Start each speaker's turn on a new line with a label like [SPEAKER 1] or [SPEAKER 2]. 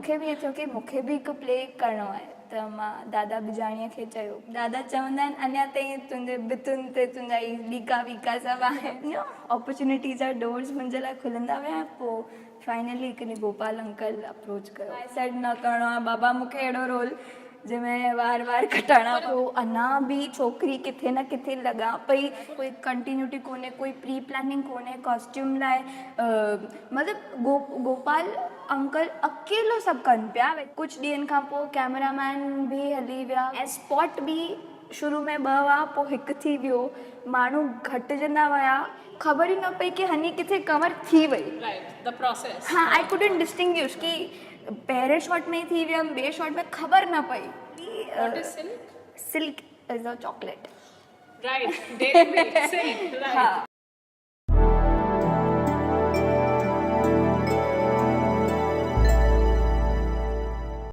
[SPEAKER 1] मूंखे बि थियो की मूंखे बि हिकु प्ले करिणो आहे त मां दादा बिजाणीअ खे चयो। दादा चवंदा आहिनि अञा ताईं तुंहिंजे भितुनि ते तुंहिंजा ई लीका वीका सभु आहिनि, ऑपॉर्चुनिटी जा डोर्स मुंहिंजे लाइ खुलंदा विया। पोइ फाइनली हिकु ॾींहुं गोपाल अंकल अप्रोच कयो। आई सेड न करिणो आहे बाबा मूंखे अहिड़ो रोल जंहिंमें वार वार कटाइणा। पोइ अञा बि छोकिरी किथे न किथे लॻा पई, कोई कंटिन्यूटी कोन्हे, कोई प्री प्लानिंग कोन्हे कॉस्ट्यूम लाइ। मतिलबु गोपाल अंकल अकेलो सभु कनि पिया। कुझु ॾींहंनि खां पोइ कैमरामैन बि हली विया ऐं स्पॉट बि शुरू में 2 हुआ, पोइ हिकु थी वियो। माण्हू घटिजंदा विया, ख़बर ई न पई की हनी किथे कवर थी वई।
[SPEAKER 2] The process.
[SPEAKER 1] हाँ, आई कुडंट डिस्टिंग्विश की पहिरें शॉट में ई थी वियमि, ॿिए शॉट में ख़बर न पई।
[SPEAKER 2] What is silk?
[SPEAKER 1] Silk is a chocolate.
[SPEAKER 2] Right, dairy milk, silk, right.
[SPEAKER 1] हाँ